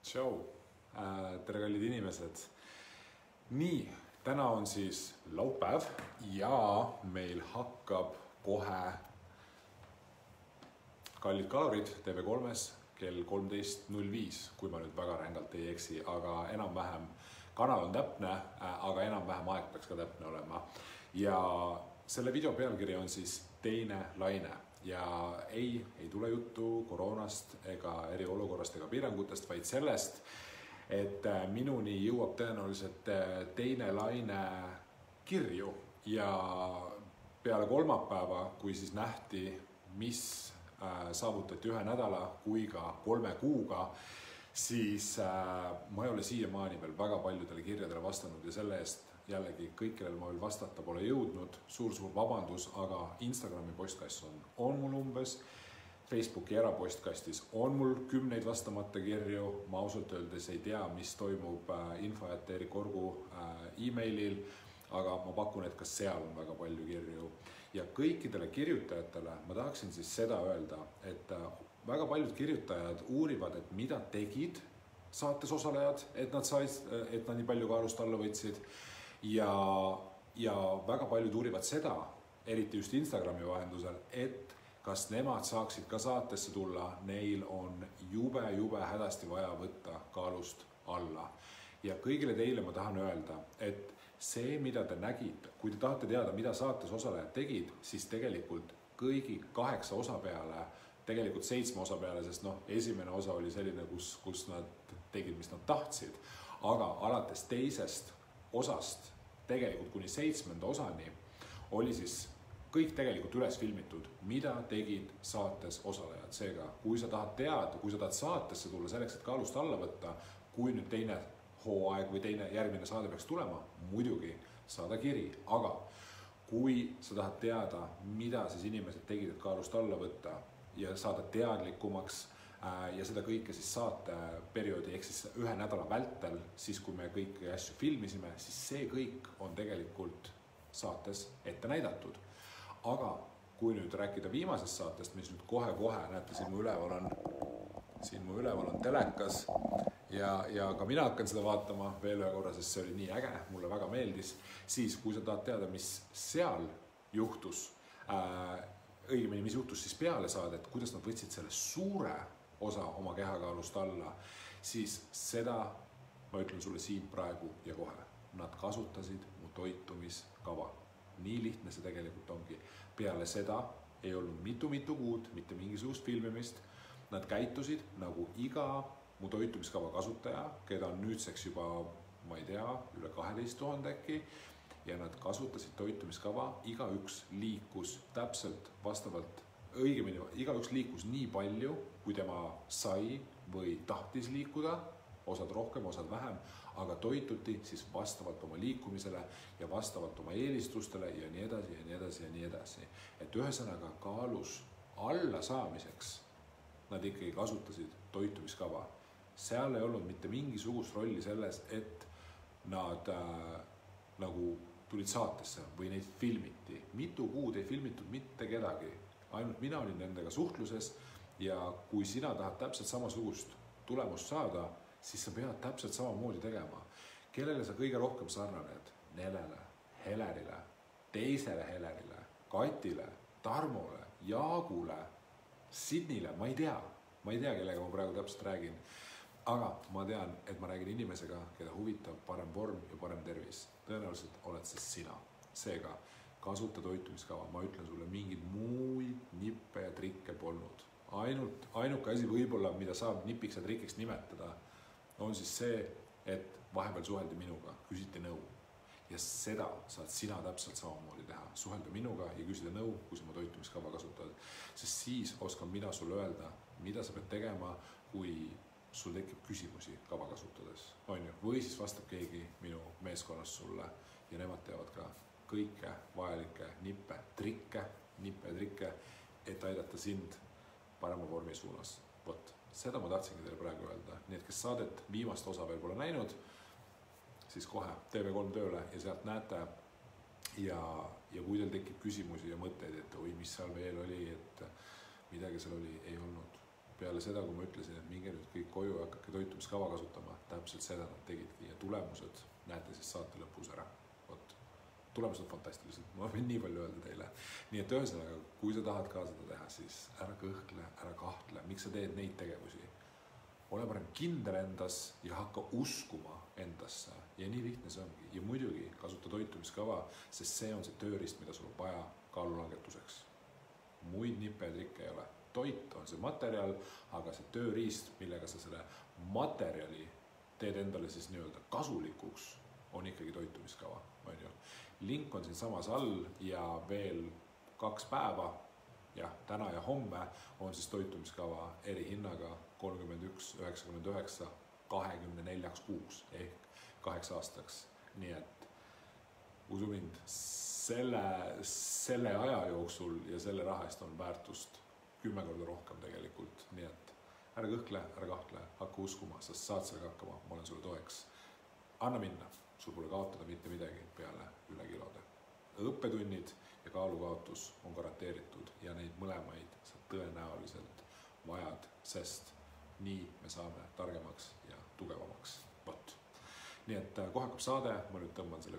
Tšau, tere kallid inimesed. Nii, täna on siis laupäev ja meil hakkab kohe Kallid kalorid TV3-s kell 13.05, kui ma nüüd väga rängalt ei eksi, aga enam-vähem kanal on täpne, aga enam-vähem aeg peaks ka täpne olema. Ja selle video pealkiri on siis teine laine. Ja ei tule juttu koroonast ega eriolukorrast ega piirangutest, vaid sellest, et minuni jõuab tõenäoliselt teine laine kirju ja peale kolmapäeva, kui siis nähti, mis saavutati 1 nädala kui ka 3 kuuga, siis ma ei ole siiamaani veel väga paljudele kirjadele vastanud ja selle eest jällegi kõik, kellel ma veel vastata pole jõudnud, suur vabandus, aga Instagrami postkast on mul umbes, Facebooki erapostkastis on mul 10 vastamata kirju, ma ausalt öeldes ei tea, mis toimub info@erikorgu emailil, aga ma pakun, et ka seal on väga palju kirju. Ja kõikidele kirjutajatele ma tahaksin siis seda öelda, et väga paljud kirjutajad uurivad, et mida tegid saates osalejad, et nad nii palju kaalust alla võtsid. Ja väga paljud uurivad seda, eriti just Instagrami vahendusel, et kas nemad saaksid ka saatesse tulla, neil on jube hädasti vaja võtta kaalust alla. Ja kõigile teile ma tahan öelda, et see, mida te nägite, kui te tahate teada, mida saates osalejad tegid, siis tegelikult kõigi 8 osa peale, tegelikult 7 osa peale, sest esimene osa oli selline, kus nad tegid, mis nad tahtsid, aga alates teisest osast tegelikult kuni 7. osani oli siis kõik tegelikult üles filmitud, mida tegid saates osalejad. Seega, kui sa tahad teada, kui sa tahad saatesse tulla selleks, et kaalust alla võtta, kui nüüd teine hooaeg või järgmine saade peaks tulema, muidugi saada kiri. Aga kui sa tahad teada, mida siis inimesed tegid, et kaalust alla võtta ja saada teadlikumaks ja seda kõike siis saate perioodi ehk siis 1 nädala vältel, siis kui me kõiki asju filmisime, siis see kõik on tegelikult saates ette näidatud. Aga kui nüüd rääkida viimasest saatest, mis nüüd kohe, näete, siin mu üleval on telekas ja ka mina hakkan seda vaatama veel ühe korra, sest see oli nii äge, mulle väga meeldis, siis kui sa tahad teada, mis seal juhtus, õigemini, mis juhtus siis peale saadet, kuidas nad võtsid selle suure osa oma kehakaalust alla, siis seda ma ütlen sulle siin praegu ja kohe. Nad kasutasid mu toitumiskava. Nii lihtne see tegelikult ongi. Peale seda ei olnud mitu kuud, mitte mingisugust filmimist. Nad käitusid nagu iga mu toitumiskava kasutaja, keda on nüüdseks juba, ma ei tea, üle 12 000 äkki, ja nad kasutasid toitumiskava, igaüks liikus täpselt vastavalt, õigemini igaüks liikus nii palju, kui tema sai või tahtis liikuda, osad rohkem, osad vähem, aga toituti siis vastavalt oma liikumisele ja vastavalt oma eelistustele ja nii edasi ja nii edasi ja nii edasi. Et ühesõnaga kaalus alla saamiseks nad ikkagi kasutasid toitumiskava. Seal ei olnud mitte mingisugust rolli selles, et nad nagu tulid saatesse või neid filmiti. Mitu kuud ei filmitud mitte kedagi. Ainult mina olin nendega suhtluses ja kui sina tahad täpselt samasugust tulemust saada, siis sa pead täpselt samamoodi tegema. Kellele sa kõige rohkem sarnaned? Nelele, Helerile, teisele Helerile, Katile, Tarmole, Jaagule, Sidnile, ma ei tea, kellega ma praegu täpselt räägin. Aga ma tean, et ma räägin inimesega, keda huvitab parem vorm ja parem tervis. Tõenäoliselt oled see sina. Seega, kasuta toitumiskava. Ma ütlen sulle, mingid muid nippe ja trikke polnud. Ainuke asi võib-olla, mida saab nipiks ja trikiks nimetada, on siis see, et vahepeal suheldi minuga, küsiti nõu. Ja seda saad sina täpselt samamoodi teha. Suhelda minuga ja küsida nõu, kui sa oma toitumiskava kasutad. Sest siis oskan mina sulle öelda, mida sa pead tegema, kui sul tekib küsimusi kava kasutades. Või siis vastab keegi minu meeskonnast sulle ja nemad teavad ka kõike vajalikke nippe ja trikke, et aidata sind parema vormi suunas. Vot, seda ma tahtsingi teile praegu öelda. Nii et kes saadet viimast osa veel pole näinud, siis kohe TV3 tööle ja sealt näete. Ja kui teil tekib küsimusi ja mõtteid, et oi, mis seal veel oli, et midagi seal oli, ei olnud. Peale seda, kui ma ütlesin, et minge nüüd kõik koju ja hakkake toitumiskava kasutama, täpselt seda nad tegidki ja tulemused näete siis saate lõpus ära. Tulemused on fantastilised, ma võin nii palju öelda teile. Nii et ühesõnaga, kui sa tahad ka seda teha, siis ära kõhkle, ära kahtle, miks sa teed neid tegevusi. Ole parem kindel endas ja hakka uskuma endasse ja nii lihtne see ongi. Ja muidugi kasuta toitumiskava, sest see on see tööriist, mida sul on vaja kaalulangetuseks. Muid nippe ja trikke ei ole. Toit on see materjal, aga see tööriist, millega sa selle materjali teed endale siis nii-öelda kasulikuks, on ikkagi toitumiskava. Link on siin samas all ja veel 2 päeva, täna ja homme on siis toitumiskava erihinnaga 31,99 24 kuuks ehk 8 aastaks. Nii et usu mind, selle aja jooksul ja selle raha eest on väärtust 10 korda rohkem tegelikult. Nii et ära kõhkle, ära kahtle, hakka uskuma, sest saad sellega hakkama, ma olen sulle toeks. Anna minna, sul pole kaotada mitte midagi peale ülekilode. Õppetunnid ja kaalukaotus on garanteeritud ja neid mõlemaid sa tõenäoliselt vajad, sest nii me saame targemaks ja tugevamaks. Nii et kohe hakkab saade, ma nüüd tõmban selle